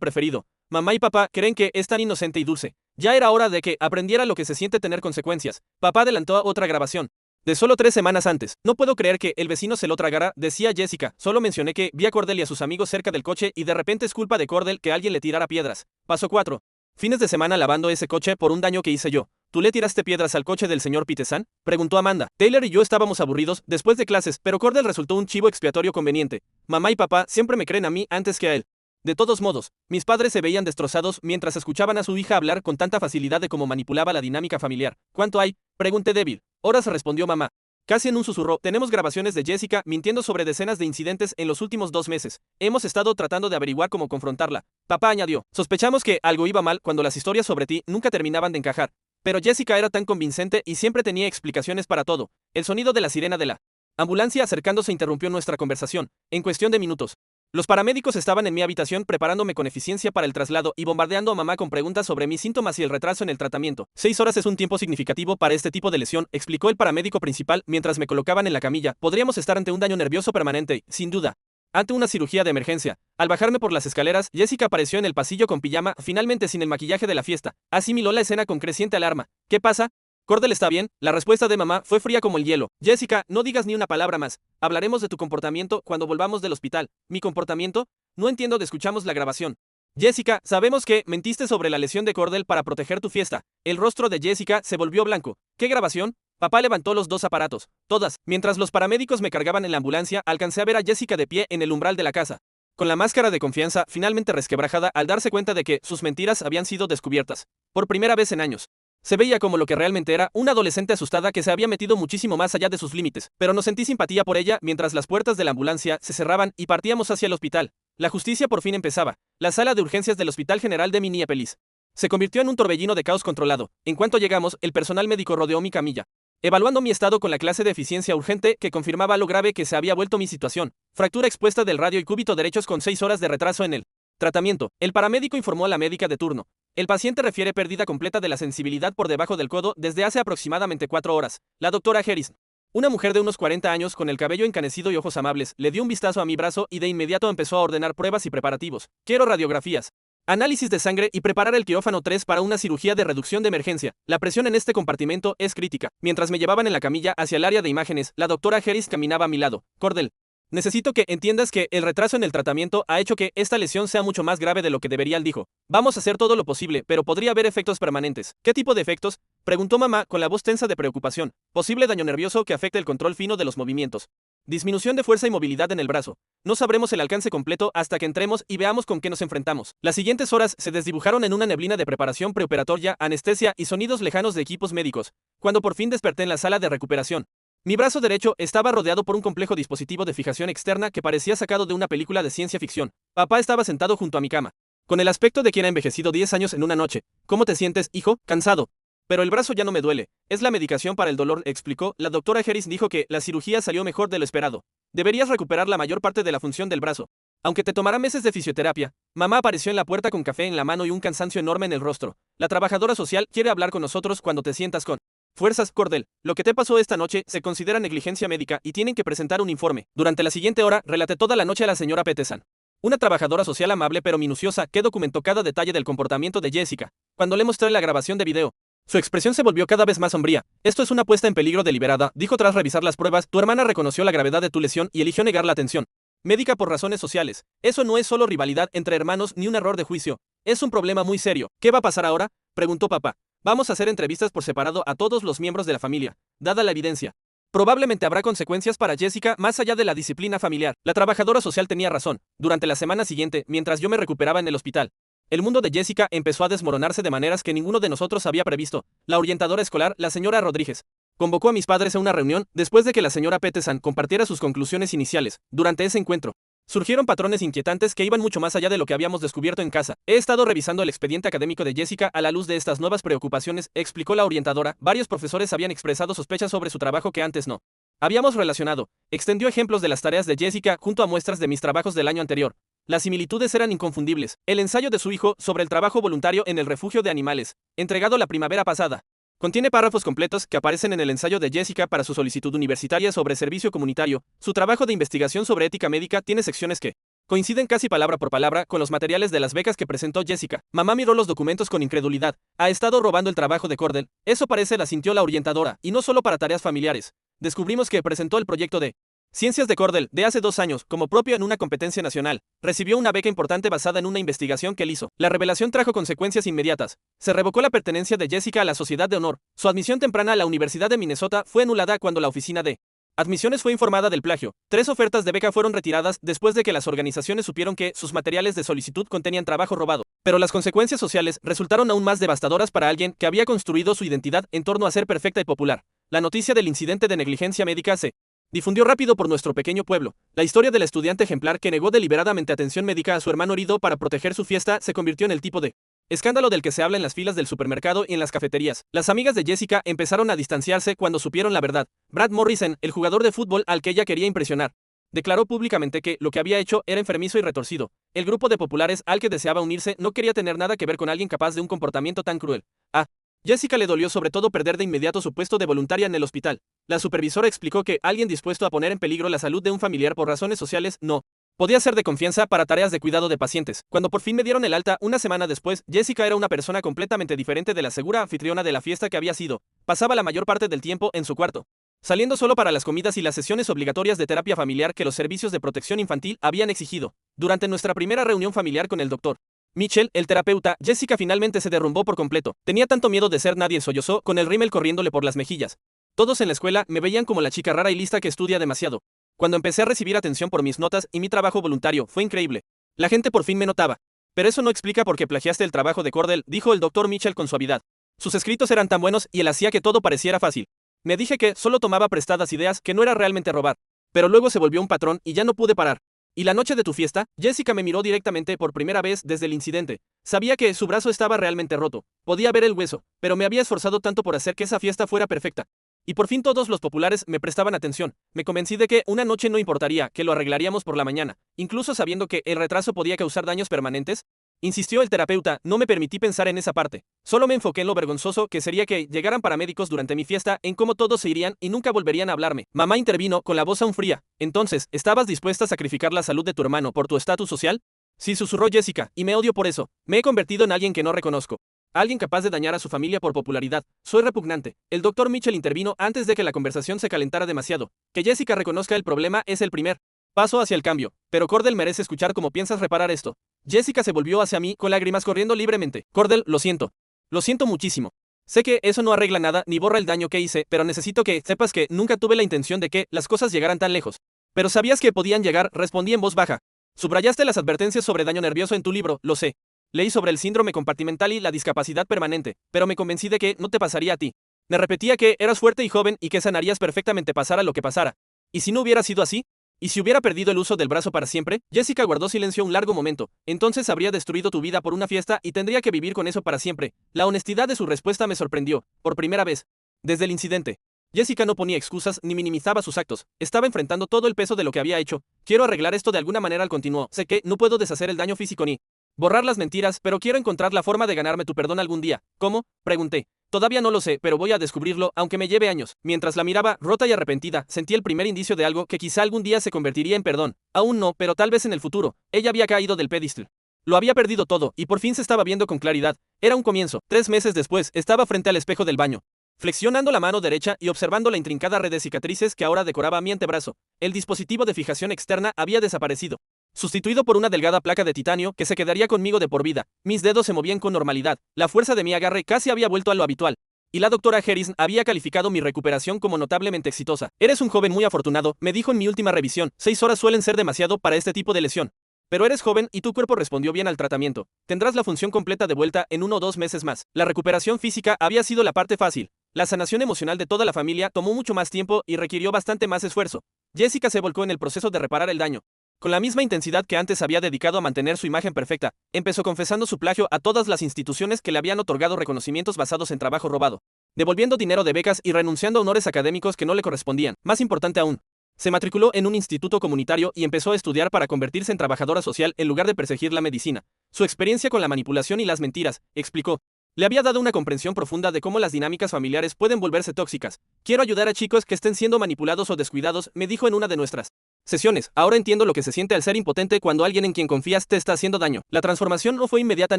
preferido. Mamá y papá creen que es tan inocente y dulce. Ya era hora de que aprendiera lo que se siente tener consecuencias. Papá adelantó a otra grabación. De solo 3 semanas antes. No puedo creer que el vecino se lo tragara, decía Jessica. Solo mencioné que vi a Cordell y a sus amigos cerca del coche y de repente es culpa de Cordell que alguien le tirara piedras. Paso 4. Fines de semana lavando ese coche por un daño que hice yo. ¿Tú le tiraste piedras al coche del señor Peterson? Preguntó Amanda. Taylor y yo estábamos aburridos después de clases, pero Cordell resultó un chivo expiatorio conveniente. Mamá y papá siempre me creen a mí antes que a él. De todos modos, mis padres se veían destrozados mientras escuchaban a su hija hablar con tanta facilidad de cómo manipulaba la dinámica familiar. ¿Cuánto hay? Pregunté débil. Horas, respondió mamá. Casi en un susurro, tenemos grabaciones de Jessica mintiendo sobre decenas de incidentes en los últimos 2 meses. Hemos estado tratando de averiguar cómo confrontarla. Papá añadió. Sospechamos que algo iba mal cuando las historias sobre ti nunca terminaban de encajar. Pero Jessica era tan convincente y siempre tenía explicaciones para todo. El sonido de la sirena de la ambulancia acercándose interrumpió nuestra conversación. En cuestión de minutos. Los paramédicos estaban en mi habitación preparándome con eficiencia para el traslado y bombardeando a mamá con preguntas sobre mis síntomas y el retraso en el tratamiento. 6 horas es un tiempo significativo para este tipo de lesión, explicó el paramédico principal mientras me colocaban en la camilla. Podríamos estar ante un daño nervioso permanente, sin duda. Ante una cirugía de emergencia. Al bajarme por las escaleras, Jessica apareció en el pasillo con pijama, finalmente sin el maquillaje de la fiesta. Asimiló la escena con creciente alarma. ¿Qué pasa? Cordell está bien. La respuesta de mamá fue fría como el hielo. Jessica, no digas ni una palabra más. Hablaremos de tu comportamiento cuando volvamos del hospital. ¿Mi comportamiento? No entiendo. Escuchamos la grabación. Jessica, sabemos que mentiste sobre la lesión de Cordell para proteger tu fiesta. El rostro de Jessica se volvió blanco. ¿Qué grabación? Papá levantó los 2 aparatos. Todas. Mientras los paramédicos me cargaban en la ambulancia, alcancé a ver a Jessica de pie en el umbral de la casa. Con la máscara de confianza finalmente resquebrajada al darse cuenta de que sus mentiras habían sido descubiertas. Por primera vez en años. Se veía como lo que realmente era, una adolescente asustada que se había metido muchísimo más allá de sus límites, pero no sentí simpatía por ella mientras las puertas de la ambulancia se cerraban y partíamos hacia el hospital. La justicia por fin empezaba. La sala de urgencias del Hospital General de Minneapolis se convirtió en un torbellino de caos controlado. En cuanto llegamos, el personal médico rodeó mi camilla, evaluando mi estado con la clase de eficiencia urgente que confirmaba lo grave que se había vuelto mi situación. Fractura expuesta del radio y cúbito derechos con 6 horas de retraso en el tratamiento. El paramédico informó a la médica de turno. El paciente refiere pérdida completa de la sensibilidad por debajo del codo desde hace aproximadamente 4 horas. La doctora Harris, una mujer de unos 40 años con el cabello encanecido y ojos amables, le dio un vistazo a mi brazo y de inmediato empezó a ordenar pruebas y preparativos. Quiero radiografías, análisis de sangre y preparar el quirófano 3 para una cirugía de reducción de emergencia. La presión en este compartimento es crítica. Mientras me llevaban en la camilla hacia el área de imágenes, la doctora Harris caminaba a mi lado. Cordell, necesito que entiendas que el retraso en el tratamiento ha hecho que esta lesión sea mucho más grave de lo que debería, dijo. Vamos a hacer todo lo posible, pero podría haber efectos permanentes. ¿Qué tipo de efectos? Preguntó mamá con la voz tensa de preocupación. Posible daño nervioso que afecte el control fino de los movimientos. Disminución de fuerza y movilidad en el brazo. No sabremos el alcance completo hasta que entremos y veamos con qué nos enfrentamos. Las siguientes horas se desdibujaron en una neblina de preparación preoperatoria, anestesia y sonidos lejanos de equipos médicos, cuando por fin desperté en la sala de recuperación. Mi brazo derecho estaba rodeado por un complejo dispositivo de fijación externa que parecía sacado de una película de ciencia ficción. Papá estaba sentado junto a mi cama, con el aspecto de quien ha envejecido 10 años en una noche. ¿Cómo te sientes, hijo? Cansado. Pero el brazo ya no me duele. Es la medicación para el dolor, explicó. La doctora Harris dijo que la cirugía salió mejor de lo esperado. Deberías recuperar la mayor parte de la función del brazo. Aunque te tomará meses de fisioterapia. Mamá apareció en la puerta con café en la mano y un cansancio enorme en el rostro. La trabajadora social quiere hablar con nosotros cuando te sientas con fuerzas, Cordell. Lo que te pasó esta noche se considera negligencia médica y tienen que presentar un informe. Durante la siguiente hora, relaté toda la noche a la señora Peterson, una trabajadora social amable pero minuciosa que documentó cada detalle del comportamiento de Jessica. Cuando le mostré la grabación de video, su expresión se volvió cada vez más sombría. Esto es una puesta en peligro deliberada, dijo tras revisar las pruebas. Tu hermana reconoció la gravedad de tu lesión y eligió negar la atención médica por razones sociales. Eso no es solo rivalidad entre hermanos ni un error de juicio. Es un problema muy serio. ¿Qué va a pasar ahora?, preguntó papá. Vamos a hacer entrevistas por separado a todos los miembros de la familia, dada la evidencia. Probablemente habrá consecuencias para Jessica más allá de la disciplina familiar. La trabajadora social tenía razón. Durante la semana siguiente, mientras yo me recuperaba en el hospital, el mundo de Jessica empezó a desmoronarse de maneras que ninguno de nosotros había previsto. La orientadora escolar, la señora Rodríguez, convocó a mis padres a una reunión después de que la señora Peterson compartiera sus conclusiones iniciales. Durante ese encuentro, surgieron patrones inquietantes que iban mucho más allá de lo que habíamos descubierto en casa. He estado revisando el expediente académico de Jessica a la luz de estas nuevas preocupaciones, explicó la orientadora. Varios profesores habían expresado sospechas sobre su trabajo que antes no habíamos relacionado. Extendió ejemplos de las tareas de Jessica junto a muestras de mis trabajos del año anterior. Las similitudes eran inconfundibles. El ensayo de su hijo sobre el trabajo voluntario en el refugio de animales, entregado la primavera pasada, contiene párrafos completos que aparecen en el ensayo de Jessica para su solicitud universitaria sobre servicio comunitario. Su trabajo de investigación sobre ética médica tiene secciones que coinciden casi palabra por palabra con los materiales de las becas que presentó Jessica. Mamá miró los documentos con incredulidad. Ha estado robando el trabajo de Cordell. Eso parece, la sintió la orientadora, y no solo para tareas familiares. Descubrimos que presentó el proyecto de Ciencias de Cordell de hace 2 años como propio en una competencia nacional. Recibió una beca importante basada en una investigación que él hizo. La revelación trajo consecuencias inmediatas. Se revocó la pertenencia de Jessica a la Sociedad de Honor. Su admisión temprana a la Universidad de Minnesota fue anulada cuando la oficina de admisiones fue informada del plagio. 3 ofertas de beca fueron retiradas después de que las organizaciones supieron que sus materiales de solicitud contenían trabajo robado. Pero las consecuencias sociales resultaron aún más devastadoras para alguien que había construido su identidad en torno a ser perfecta y popular. La noticia del incidente de negligencia médica se difundió rápido por nuestro pequeño pueblo. La historia del estudiante ejemplar que negó deliberadamente atención médica a su hermano herido para proteger su fiesta se convirtió en el tipo de escándalo del que se habla en las filas del supermercado y en las cafeterías. Las amigas de Jessica empezaron a distanciarse cuando supieron la verdad. Brad Morrison, el jugador de fútbol al que ella quería impresionar, declaró públicamente que lo que había hecho era enfermizo y retorcido. El grupo de populares al que deseaba unirse no quería tener nada que ver con alguien capaz de un comportamiento tan cruel. A Jessica le dolió sobre todo perder de inmediato su puesto de voluntaria en el hospital. La supervisora explicó que alguien dispuesto a poner en peligro la salud de un familiar por razones sociales no podía ser de confianza para tareas de cuidado de pacientes. Cuando por fin me dieron el alta una semana después, Jessica era una persona completamente diferente de la segura anfitriona de la fiesta que había sido. Pasaba la mayor parte del tiempo en su cuarto, saliendo solo para las comidas y las sesiones obligatorias de terapia familiar que los servicios de protección infantil habían exigido. Durante nuestra primera reunión familiar con el doctor Mitchell, el terapeuta, Jessica finalmente se derrumbó por completo. Tenía tanto miedo de ser nadie, sollozó, con el rímel corriéndole por las mejillas. Todos en la escuela me veían como la chica rara y lista que estudia demasiado. Cuando empecé a recibir atención por mis notas y mi trabajo voluntario, fue increíble. La gente por fin me notaba. Pero eso no explica por qué plagiaste el trabajo de Cordell, dijo el doctor Mitchell con suavidad. Sus escritos eran tan buenos y él hacía que todo pareciera fácil. Me dije que solo tomaba prestadas ideas, que no era realmente robar. Pero luego se volvió un patrón y ya no pude parar. ¿Y la noche de tu fiesta? Jessica me miró directamente por primera vez desde el incidente. Sabía que su brazo estaba realmente roto. Podía ver el hueso, pero me había esforzado tanto por hacer que esa fiesta fuera perfecta. Y por fin todos los populares me prestaban atención. Me convencí de que una noche no importaría, que lo arreglaríamos por la mañana, incluso sabiendo que el retraso podía causar daños permanentes. Insistió el terapeuta, no me permití pensar en esa parte. Solo me enfoqué en lo vergonzoso que sería que llegaran paramédicos durante mi fiesta, en cómo todos se irían y nunca volverían a hablarme. Mamá intervino con la voz aún fría. Entonces, ¿estabas dispuesta a sacrificar la salud de tu hermano por tu estatus social? Sí, susurró Jessica, y me odio por eso. Me he convertido en alguien que no reconozco. Alguien capaz de dañar a su familia por popularidad. Soy repugnante. El doctor Mitchell intervino antes de que la conversación se calentara demasiado. Que Jessica reconozca el problema es el primer paso hacia el cambio. Pero Cordell merece escuchar cómo piensas reparar esto. Jessica se volvió hacia mí con lágrimas corriendo libremente. Cordell, lo siento. Lo siento muchísimo. Sé que eso no arregla nada ni borra el daño que hice, pero necesito que sepas que nunca tuve la intención de que las cosas llegaran tan lejos. Pero sabías que podían llegar, respondí en voz baja. Subrayaste las advertencias sobre daño nervioso en tu libro, lo sé. Leí sobre el síndrome compartimental y la discapacidad permanente, pero me convencí de que no te pasaría a ti. Me repetía que eras fuerte y joven y que sanarías perfectamente pasara lo que pasara. ¿Y si no hubiera sido así? ¿Y si hubiera perdido el uso del brazo para siempre? Jessica guardó silencio un largo momento. Entonces habría destruido tu vida por una fiesta y tendría que vivir con eso para siempre. La honestidad de su respuesta me sorprendió, por primera vez. Desde el incidente. Jessica no ponía excusas ni minimizaba sus actos. Estaba enfrentando todo el peso de lo que había hecho. Quiero arreglar esto de alguna manera, continuó. Sé que no puedo deshacer el daño físico ni borrar las mentiras, pero quiero encontrar la forma de ganarme tu perdón algún día. ¿Cómo? Pregunté. Todavía no lo sé, pero voy a descubrirlo, aunque me lleve años. Mientras la miraba, rota y arrepentida, sentí el primer indicio de algo que quizá algún día se convertiría en perdón. Aún no, pero tal vez en el futuro. Ella había caído del pedestal. Lo había perdido todo, y por fin se estaba viendo con claridad. Era un comienzo. 3 meses después, estaba frente al espejo del baño, flexionando la mano derecha y observando la intrincada red de cicatrices que ahora decoraba mi antebrazo. El dispositivo de fijación externa había desaparecido, sustituido por una delgada placa de titanio que se quedaría conmigo de por vida. Mis dedos se movían con normalidad, la fuerza de mi agarre casi había vuelto a lo habitual. Y la doctora Harris había calificado mi recuperación como notablemente exitosa. Eres un joven muy afortunado, me dijo en mi última revisión. 6 horas suelen ser demasiado para este tipo de lesión. Pero eres joven y tu cuerpo respondió bien al tratamiento. Tendrás la función completa de vuelta en 1 o 2 meses más. La recuperación física había sido la parte fácil. La sanación emocional de toda la familia tomó mucho más tiempo y requirió bastante más esfuerzo. Jessica se volcó en el proceso de reparar el daño. Con la misma intensidad que antes había dedicado a mantener su imagen perfecta, empezó confesando su plagio a todas las instituciones que le habían otorgado reconocimientos basados en trabajo robado, devolviendo dinero de becas y renunciando a honores académicos que no le correspondían. Más importante aún, se matriculó en un instituto comunitario y empezó a estudiar para convertirse en trabajadora social en lugar de perseguir la medicina. Su experiencia con la manipulación y las mentiras, explicó, le había dado una comprensión profunda de cómo las dinámicas familiares pueden volverse tóxicas. Quiero ayudar a chicos que estén siendo manipulados o descuidados, me dijo en una de nuestras sesiones. Ahora entiendo lo que se siente al ser impotente cuando alguien en quien confías te está haciendo daño. La transformación no fue inmediata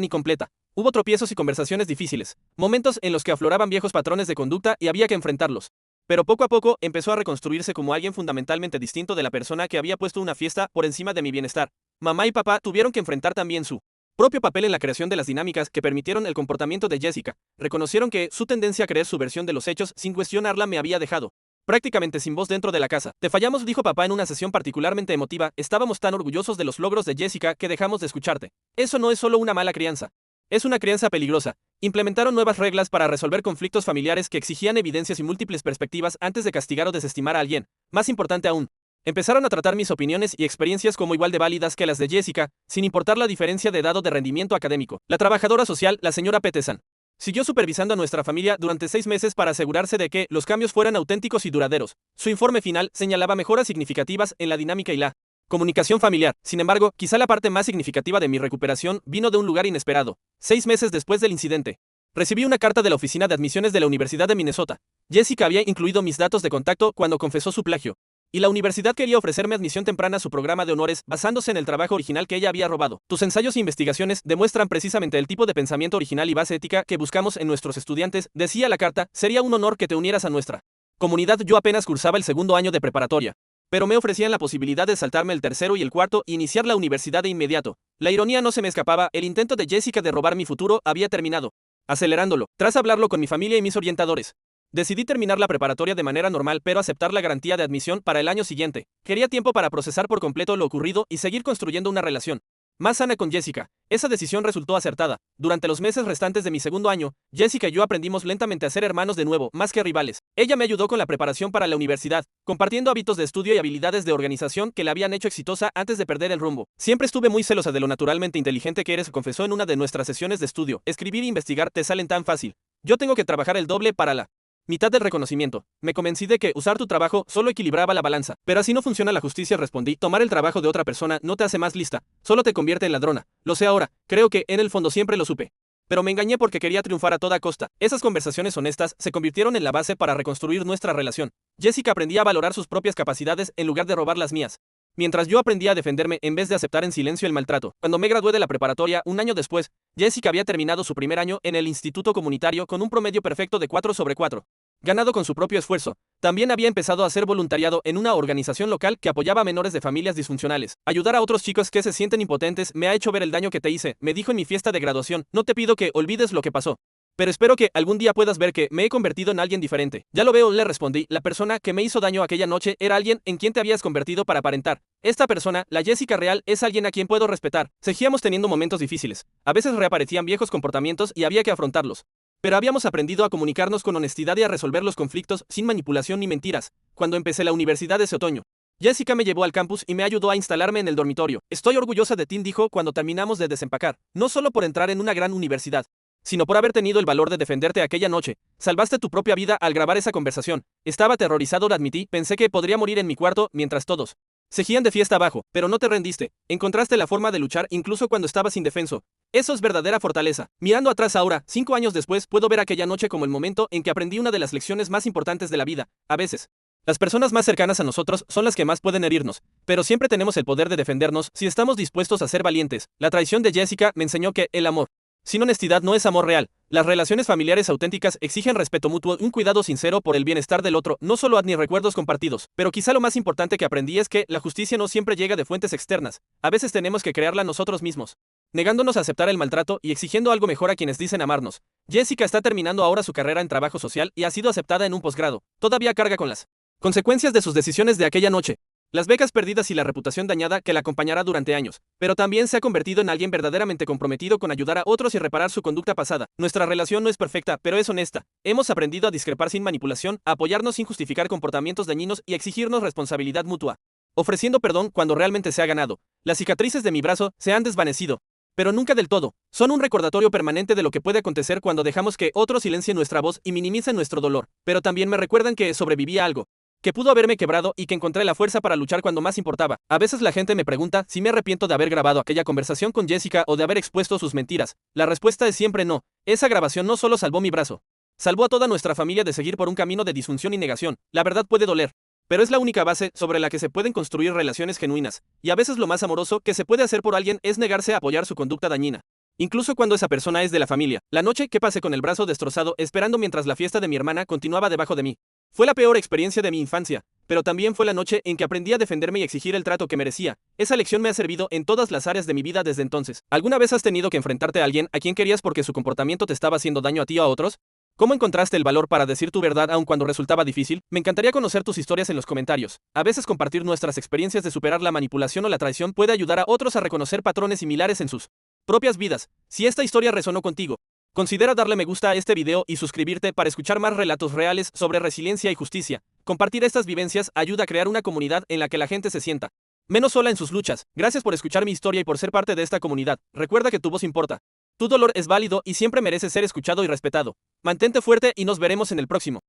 ni completa. Hubo tropiezos y conversaciones difíciles, momentos en los que afloraban viejos patrones de conducta y había que enfrentarlos. Pero poco a poco empezó a reconstruirse como alguien fundamentalmente distinto de la persona que había puesto una fiesta por encima de mi bienestar. Mamá y papá tuvieron que enfrentar también su propio papel en la creación de las dinámicas que permitieron el comportamiento de Jessica. Reconocieron que su tendencia a creer su versión de los hechos sin cuestionarla me había dejado prácticamente sin voz dentro de la casa. Te fallamos, dijo papá en una sesión particularmente emotiva. Estábamos tan orgullosos de los logros de Jessica que dejamos de escucharte. Eso no es solo una mala crianza. Es una crianza peligrosa. Implementaron nuevas reglas para resolver conflictos familiares que exigían evidencias y múltiples perspectivas antes de castigar o desestimar a alguien. Más importante aún, empezaron a tratar mis opiniones y experiencias como igual de válidas que las de Jessica, sin importar la diferencia de edad o de rendimiento académico. La trabajadora social, la señora Peterson, siguió supervisando a nuestra familia durante 6 meses para asegurarse de que los cambios fueran auténticos y duraderos. Su informe final señalaba mejoras significativas en la dinámica y la comunicación familiar. Sin embargo, quizá la parte más significativa de mi recuperación vino de un lugar inesperado. 6 meses después del incidente, recibí una carta de la oficina de admisiones de la Universidad de Minnesota. Jessica había incluido mis datos de contacto cuando confesó su plagio, y la universidad quería ofrecerme admisión temprana a su programa de honores basándose en el trabajo original que ella había robado. Tus ensayos e investigaciones demuestran precisamente el tipo de pensamiento original y base ética que buscamos en nuestros estudiantes, decía la carta. Sería un honor que te unieras a nuestra comunidad. Yo apenas cursaba el 2.º año de preparatoria, pero me ofrecían la posibilidad de saltarme el 3.º y el 4.º e iniciar la universidad de inmediato. La ironía no se me escapaba, el intento de Jessica de robar mi futuro había terminado, acelerándolo. Tras hablarlo con mi familia y mis orientadores, decidí terminar la preparatoria de manera normal pero aceptar la garantía de admisión para el año siguiente. Quería tiempo para procesar por completo lo ocurrido y seguir construyendo una relación más sana con Jessica. Esa decisión resultó acertada. Durante los meses restantes de mi 2.º año, Jessica y yo aprendimos lentamente a ser hermanos de nuevo, más que rivales. Ella me ayudó con la preparación para la universidad, compartiendo hábitos de estudio y habilidades de organización que la habían hecho exitosa antes de perder el rumbo. Siempre estuve muy celosa de lo naturalmente inteligente que eres, confesó en una de nuestras sesiones de estudio. Escribir e investigar te salen tan fácil. Yo tengo que trabajar el doble para la mitad del reconocimiento. Me convencí de que usar tu trabajo solo equilibraba la balanza. Pero así no funciona la justicia, respondí. Tomar el trabajo de otra persona no te hace más lista, solo te convierte en ladrona. Lo sé ahora, creo que en el fondo siempre lo supe. Pero me engañé porque quería triunfar a toda costa. Esas conversaciones honestas se convirtieron en la base para reconstruir nuestra relación. Jessica aprendía a valorar sus propias capacidades en lugar de robar las mías, mientras yo aprendía a defenderme en vez de aceptar en silencio el maltrato. Cuando me gradué de la preparatoria, un año después, Jessica había terminado su primer año en el instituto comunitario con un promedio perfecto de 4/4, ganado con su propio esfuerzo. También había empezado a hacer voluntariado en una organización local que apoyaba a menores de familias disfuncionales. Ayudar a otros chicos que se sienten impotentes me ha hecho ver el daño que te hice, me dijo en mi fiesta de graduación. No te pido que olvides lo que pasó, Pero espero que algún día puedas ver que me he convertido en alguien diferente. Ya lo veo, le respondí. La persona que me hizo daño aquella noche era alguien en quien te habías convertido para aparentar. Esta persona, la Jessica real, es alguien a quien puedo respetar. Seguíamos teniendo momentos difíciles. A veces reaparecían viejos comportamientos y había que afrontarlos. Pero habíamos aprendido a comunicarnos con honestidad y a resolver los conflictos sin manipulación ni mentiras. Cuando empecé la universidad ese otoño, Jessica me llevó al campus y me ayudó a instalarme en el dormitorio. Estoy orgullosa de ti, dijo cuando terminamos de desempacar. No solo por entrar en una gran universidad, sino por haber tenido el valor de defenderte aquella noche. Salvaste tu propia vida al grabar esa conversación. Estaba aterrorizado, lo admití, pensé que podría morir en mi cuarto mientras todos seguían de fiesta abajo, pero no te rendiste. Encontraste la forma de luchar incluso cuando estabas indefenso. Eso es verdadera fortaleza. Mirando atrás ahora, 5 años después, puedo ver aquella noche como el momento en que aprendí una de las lecciones más importantes de la vida. A veces, las personas más cercanas a nosotros son las que más pueden herirnos, pero siempre tenemos el poder de defendernos si estamos dispuestos a ser valientes. La traición de Jessica me enseñó que el amor sin honestidad no es amor real. Las relaciones familiares auténticas exigen respeto mutuo, un cuidado sincero por el bienestar del otro, no solo ni recuerdos compartidos. Pero quizá lo más importante que aprendí es que la justicia no siempre llega de fuentes externas. A veces tenemos que crearla nosotros mismos, negándonos a aceptar el maltrato y exigiendo algo mejor a quienes dicen amarnos. Jessica está terminando ahora su carrera en trabajo social y ha sido aceptada en un posgrado. Todavía carga con las consecuencias de sus decisiones de aquella noche. Las becas perdidas y la reputación dañada que la acompañará durante años, pero también se ha convertido en alguien verdaderamente comprometido con ayudar a otros y reparar su conducta pasada. Nuestra relación no es perfecta, pero es honesta. Hemos aprendido a discrepar sin manipulación, a apoyarnos sin justificar comportamientos dañinos y a exigirnos responsabilidad mutua, ofreciendo perdón cuando realmente se ha ganado. Las cicatrices de mi brazo se han desvanecido, pero nunca del todo. Son un recordatorio permanente de lo que puede acontecer cuando dejamos que otros silencien nuestra voz y minimicen nuestro dolor. Pero también me recuerdan que sobreviví a algo que pudo haberme quebrado y que encontré la fuerza para luchar cuando más importaba. A veces la gente me pregunta si me arrepiento de haber grabado aquella conversación con Jessica o de haber expuesto sus mentiras. La respuesta es siempre no. Esa grabación no solo salvó mi brazo, salvó a toda nuestra familia de seguir por un camino de disfunción y negación. La verdad puede doler, pero es la única base sobre la que se pueden construir relaciones genuinas. Y a veces lo más amoroso que se puede hacer por alguien es negarse a apoyar su conducta dañina, incluso cuando esa persona es de la familia. La noche que pasé con el brazo destrozado esperando mientras la fiesta de mi hermana continuaba debajo de mí fue la peor experiencia de mi infancia, pero también fue la noche en que aprendí a defenderme y exigir el trato que merecía. Esa lección me ha servido en todas las áreas de mi vida desde entonces. ¿Alguna vez has tenido que enfrentarte a alguien a quien querías porque su comportamiento te estaba haciendo daño a ti o a otros? ¿Cómo encontraste el valor para decir tu verdad aun cuando resultaba difícil? Me encantaría conocer tus historias en los comentarios. A veces compartir nuestras experiencias de superar la manipulación o la traición puede ayudar a otros a reconocer patrones similares en sus propias vidas. Si esta historia resonó contigo, considera darle me gusta a este video y suscribirte para escuchar más relatos reales sobre resiliencia y justicia. Compartir estas vivencias ayuda a crear una comunidad en la que la gente se sienta menos sola en sus luchas. Gracias por escuchar mi historia y por ser parte de esta comunidad. Recuerda que tu voz importa. Tu dolor es válido y siempre merece ser escuchado y respetado. Mantente fuerte y nos veremos en el próximo.